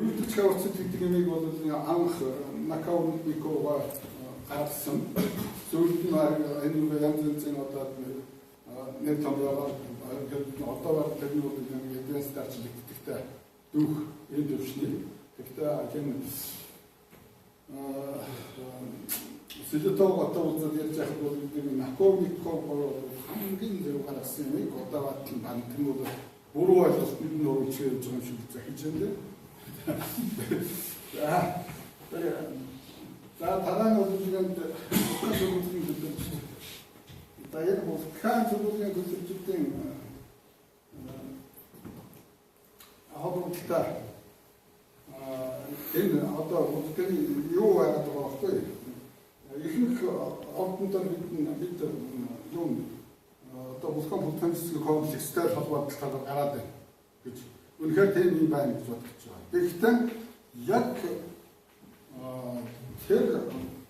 Үйлдвэрч хавцад гэдэг юмыг бол анх Накаунникова гаргасан. Зөвлөлт нь энэ янз янзын одоо нэг том яваа одоо баг тэрний бол эдгээр старчлагддагтай дүүх энэ төвшний. Гэхдээ энэ Сэлэтог одоо үзэл ярьж яхад бол энэ Накаунникова хамгийн зөв гаргасан юмыг одоо батлан бантэн бол буруу ойлголт нь өөрөө чиглэж байгаа юм шиг захиж байна. За дараа нь бол энэ зөвлөлийн төлөвлөлт. Даяар Булган зөвлөлийн төлөвлөлтийн хавралтай энэ одоо Булганы юу байгаад байгаа вэ? Ихэнх ордондоо бид юу одоо Булган засгийн комплекстэй холбоотой гараад байна гэж үнэхээр тийм юм байна гэж бодож байгаа. Гэхдээ яг тэр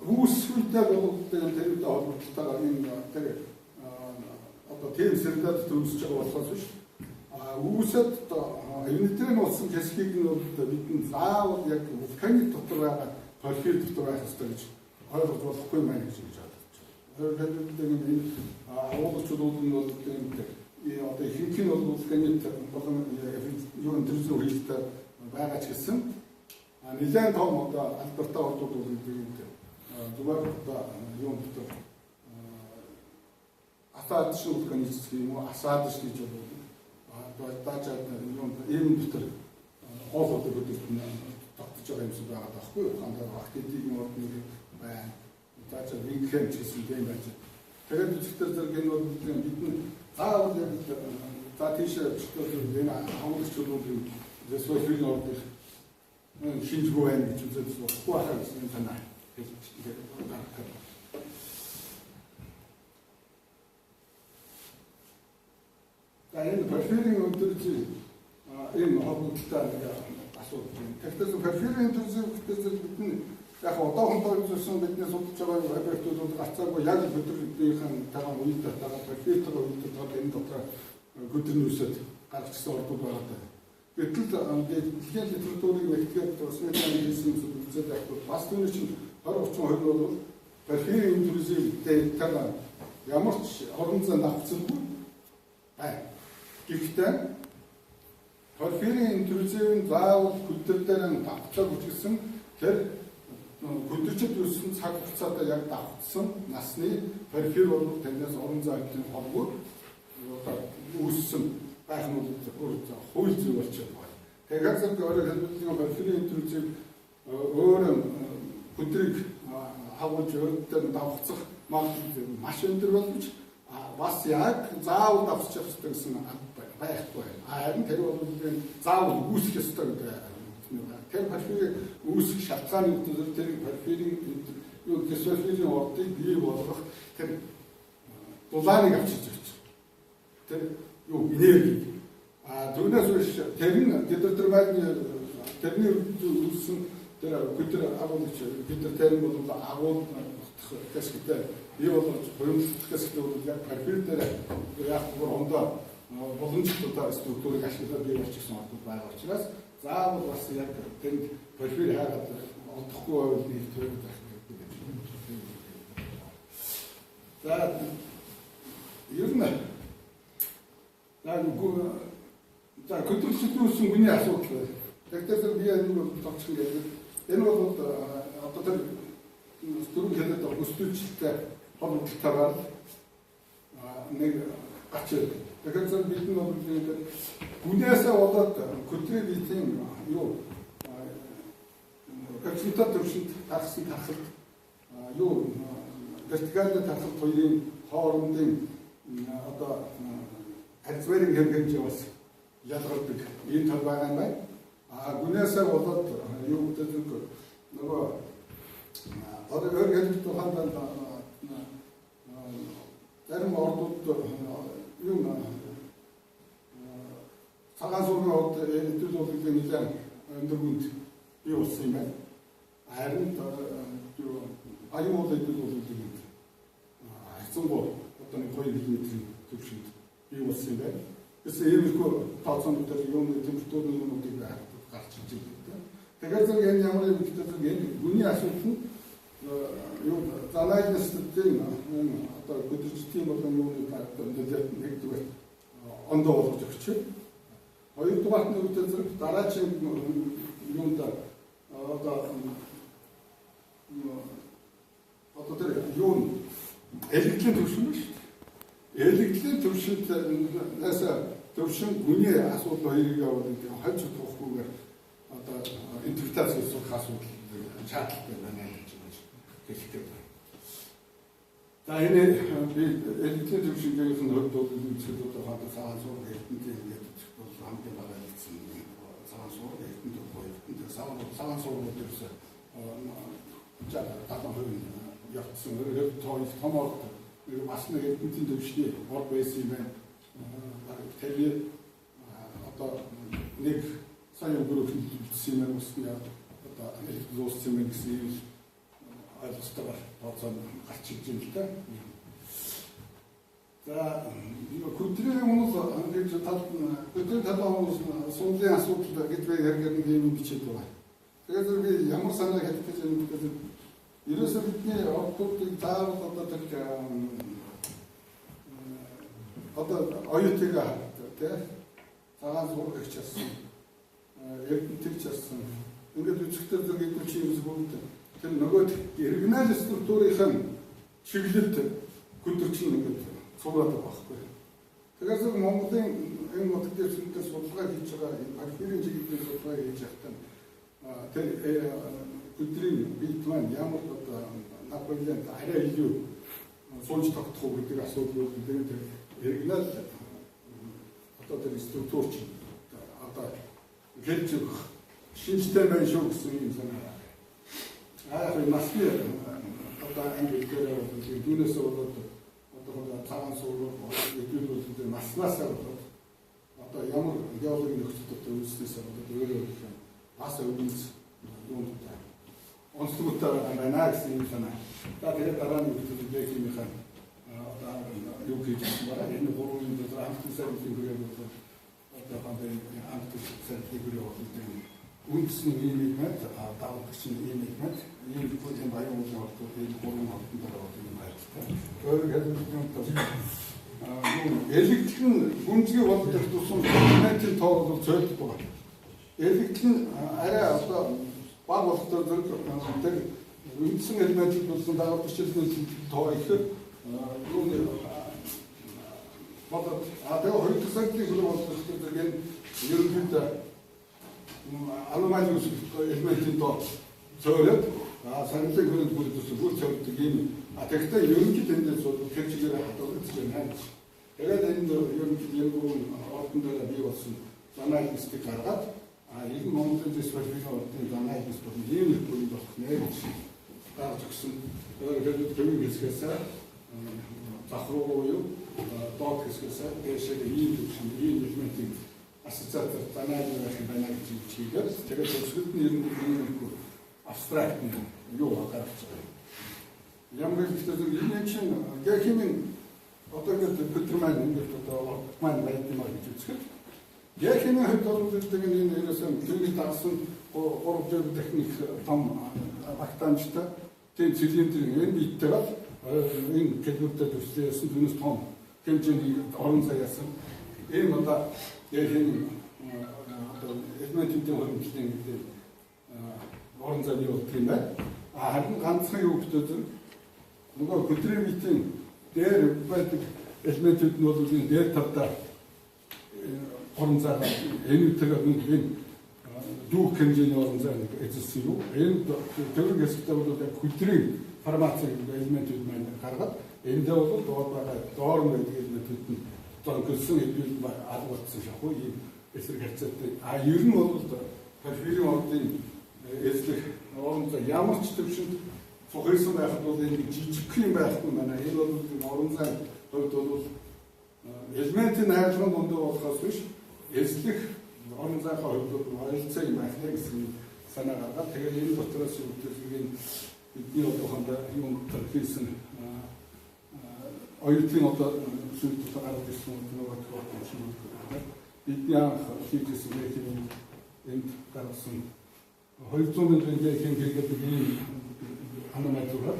үүсвэртэй боловсролтой тэртэй холбоотой энэ тэр одоо тийм сэрлээд төвсөж байгаа болохоос биш. Үүсэд энэтрийн болсон хэсгийг нь бидний заавал яг Булганы дотор байгаа порфир дотор байх хэрэгтэй гэж ойлгож болохгүй юм байна гэж бодож байна. Тэгэхээр уулзчлууд нь бол одоо ихэнх нь бол Булганы болон юу төрсөн үйлдэлтэй байгаа ч гэсэн нэлээд том одоо алдартай ордууд бол зүгээр одоо юу гэдэг асаадч Булганы зэсэг юм уу асаадч гэж бол даачаад юм ийм дотор хоол одоо гэдэг нь тогтож байгаа юмсан байгаа байхгүй юу? Хандаа активийн ордны байна. Даачаад винхэн ч гэсэн тийм байж. Тэгээд үзэгдэл зэрэг энэ бол бидний заавал яг за тийшээ өчтөр энэ хамгаалагчдын зөвсөлтийн ордны шинжгүй байна гэж үзэж болохгүй хаа гэсэн санаа хэлчихлээ. За энэ перферийн өндөржи энэ холбогдолтой асуудал. Тэгэхээр перферийн өндөржи бидний яг одоохондоо үзсэн бидний судалж байгаа объектууд бол гацаагүй яг өдрийнхээ тагаан үед тагаан перфертер үед тагаан энэ дотор өдрийн үсэд гаргацсан ордууд байгаа. Гэтэл дэлхийн литературыг нэгтгэхэд Смит хийсэн зүйлсүүд ахвал бас түүний чинь 20-30% бол перферийн өндөржи тагаан ямар ч орон зайд авцсангүй байна. Гэхдээ перферийн өндөржийн заавал хөдөр дээр нь давцаг үжигсэн тэр хөдөрчд үүссэн цаг хугацаатай яг давтсан насны перфер бол тэрнээс орон зайдлын холбоо үүссэн байх нь хууль зүйн болчиход байна. Тэгэхээр зөв өөрөөр хэлбэл перферийн өндөржийг өөр хөдрийг хавуулж өөртөө давхцах магадлал маш өндөр боловч бас яг заавал давсчих ёстой гэсэн байхгүй байна. Харин тэр бол заавал үүсэх ёстой гэдэг. Тэр перферийг үүсэх шалтгааны үгээр тэр перферийн юу гэсвэлийн ордыг бий болгох тэр дулааныг авчиж өгч. Тэр юу энерги. Түүнээс биш тэр нь гидротермальны тэрний үүссэн тэр өдөр агуулгач бид тэр нь бол агуулгах хэсэгтэй бий болгож буйнлах хэсэгтэй бол яг перфер дээр яг бүр ондоо боломжтой структурыг ашиглаад бий болчихсон ордууд байгаа учраас заавал бас яг тэнд перфер хараад олдохгүй байвал нэг төрөг байх гэдэг. За ер нь за хөдөлгөөний үний асуудал. Тэгэхээр би энэ товчхон гэдэг. Энэ бол одоо тэр түрүүн хэлээд өсвөлжтэй холбогдолтойгоор нэг ачаал. Тэгэхээр бид нь бол гүнээсээ болоод көтрийн битийн юу концентрат төвшөнд тархсан тархалт юу вертикалны тархалт хоёрын хоорондын одоо харьцуулын хэмжээ бас ялгардаг ийм тал байгаа юм байна. Гүнээсээ болоод юу гэдэг нөгөө одоо өөр хэлбэл тухайд зарим ордууд юу цагаан суурны орд эдгээр зүйлийн нэлээд өндөргөнд бий болсон юм байна. Харин юу аюул эдгээр зүйлийн хэцүүгөө одоо 2 км төвшөнд бий болсон юм байна. Гэсэн иймэрхүү тооцоонууд дээр юм температурны юмнуудыг гарч иж байгаа. Тэгэхээр зэрэг энэ ямар юм гэдэг энэ хүний асуулт нь юу занаачнуудын одоо гүдэрчдийн болон юуны нөлөөт нэгдүгээр ондоо болгож өгч. Хоёрдугаар нь үгтэй зэрэг дараагийн юунд одоо тэр юу электлийн төвшин шүү дээ. Электлийн төвшинтээс төвшин хүний асуудал хоёрыг явуулдаг хойч тоххгүйгээр одоо интерпретац хийх асуудал шаардлагатай байна гэж хэлэх гэдэг. За энэ би электлийн төвшингийн хувьд бол үзэхэд одоо хадгалж цагаан суур эрдэнэтэй ингээд бол хамгийн бага хэлсэн цагаан суур эрдэнэтэй боёд цагаан суур үүдээс татан явцсан өөр томор бас нэг эрдэнэтэй төвшний бод байсан юм байна. Тэгээд одоо нэг сайн өгөрөг хэлсэн юм уу одоо электроус юм гэсэн ойлгостойгоор тооцоод гарч иж юм л да. За хөдөлгөөний хүмүүс ингэж хөдөлгөөний хүмүүс суулын асуудал гэж би ярих нэг юм бичээд байгаа. Тэгээд би ямар санаа хэлэх гэж юм гэдэг ерөөсөө бидний ордуудыг заавал одоо тэр одоо оюутыг тий цагаан суур гэж хэлсэн. Эрдэнэтэй хэлсэн. Ингээд үчигтэй гэдэг чинь юм бүгд тэр нөгөө оригинал структурын чиглэлд хөдөлгөөн ингээд цуглаад байгаа байхгүй. Тэгэхээр зөв Монголын энэ модерн зүйлээс судалгаа хийж байгаа архивын чиглэлээр судалгаа хийж байхдаа тэр хөдөлгөөний бит маань ямар одоо Наполеон арай илүү суулж тогтох уу гэдэг асуудал үүдэг. Тэр оригинал одоо тэр структур чинь одоо гэлж шинжтэй байх шүү гэсэн юм санаа. Масны одоо ангилгээр дүүнээс болоод одоо цагаан суур эдгээр маснаас болоод одоо ямар геологийн нөхцөлд үүснээс болоод өөрөө бас өвнс юунд онцлогтой байна гэсэн юм санаа. Тэгээд дараа нь үгтэй хэмээх одоо юу гэж байна. Энэ гурван юм дээр амтсан зүйлээр одоо хандын амтсан зүйлээр болдог. Үндсэн ийм мэд даваагч ийм мэд ийм бүхэн баян уулын ордууд энэ гурван ордон дээр болдог юм байна. Өөрөөр хэлбэл электрийн гүнзгий болдог тусам элементийн тоо бол зөөлдөг байна. Электрийн арай одоо баг болохтой зэрэг тэр үндсэн элементүүд болсон дагаад төсөлний тоо их юуны бодод тэгээ хоёр цагийн хөлөө болдог зэрэг энэ ерөнхийдөө аномали элементийн тоо зөөлөд саналын хөрөнд бүрдүүлсэн бүр цогцдог юм. Тэгэхдээ ерөнхийдөө эндээс бол тэр чигээр хадгалж байна. Тэгээд энэ ерөнхийдөө энэ ордон дээр бий болсон анализыг гаргаад энэ Монголын дэсвэрийн ордын анализ бол ийм их бүрийн болох нэ гэж гарч өгсөн. Тэгээд төвийн хэсгээс зах руу юу доод хэсгээс дэшээ ийм элементийн ассоциатор анализ хийх байна гэж чигээр тэгээд зөвшөлт нь ерөнхийдөө абстракт юу гаргаж байгаа. Ямар ч зүйл энэ чинь геохимийн одоо гэдэг бүтрмэн ингээд одоо маань байдаг маа гэж үзэхэд геохимийн хувьд бол гэдэг нь энэ ерөөсөн түүний дагсан 3D техник том багтаамжтай тийм цилиндрийн энэ битээр энэ кэлбүртэй төслөөсөн түүнээс том хэмжээний орон заяасан ийм одоо геохимийн одоо элементийн хөрөнгөлийн гэдэг орон зайны болдог юм байна. Харин ганцхан юу гэдэг нөгөө хөдрэмитийн дээр байдаг элементүүд нь бол энэ дээр тавда орон зай энэ үтэйгээр энэ дүүх хэмжээний орон зай эзэлсэн юу. Энэ төвөг хэсэгтээ бол хөдрийн формацийн элементүүд маань гаргаад эндээ бол доор байдаг элементүүд нь тонколсон элемент алгуулсан шахуу ийм эсрэг харьцаатай. Ер нь бол периферийн ордын эзлэх орон зай ямар ч төвшөнд сухайсан байхад бол энэ жижиг юм байхгүй манай. Энэ бол орон зай хувьд бол элементийн найрлагын дундаа болохоос биш эзлэх орон зайхаа хувьд бол ойролцоо юм байна гэсэн санаа гаргаад тэгээд энэ дотроос үүдэлгийн бидний одоохондоо юм төрхийсэн оюутны одоо зүйлүүд гараад ирсэн нөгөө тохиолдол бидний анх хийжсэн нэг юм энд гарсан 200 мянган жилийн хэрэглэдэг ийм аномаль зүгээр.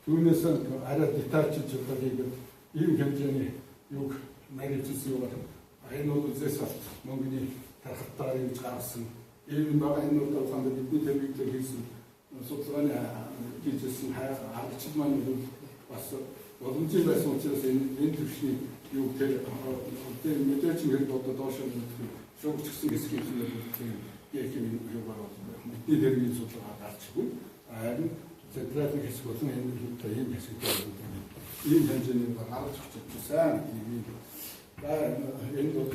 Түүнээс арай детальчилж одоо хийгээд ийм хэмжээний юг нарийжсэн юугаар энэ бол үзээс авт мөнгөний тархалтаар ингэж гаргасан ийм байгаа энэ бол хандаа бидний төлөвлөлт хийсэн судалгааны хийжсэн аргачлал маань бас боломжтой байсан учраас энэ төвшний юу тэр мэдээж хэрэг одоо доош нь шүүгчсэн хэсгийн яг юм юугаар бидний тэргийн судалгаа гарчгүй харин централын хэсэг болон энэ хэлтэй ийм хэсэгтэй ийм хэмжээний гаргаж өгч сайн юм. Энэ бол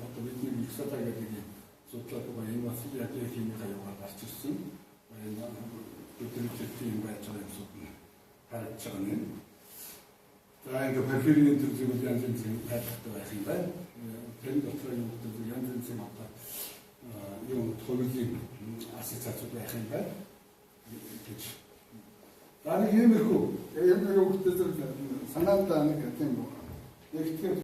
одоо бидний их сатаг гэдэг судлаад байгаа энэ бас яг ийм хаягаар гарч ирсэн. Энэ өдрөчтийн байж байгаа юмсууд нь харагдж байгаа юм. За ингээд перферийн төрлөг янз бүрийн хайртай байх юм байна. Тэр дотор юм төрлөг янз бүрийн одоо юм төрлийн ассоциацууд байх юм байна. гэж. За нэг юм их үү? Энэ юу гэдэг санаандаа нэг тийм яг тэгэхээр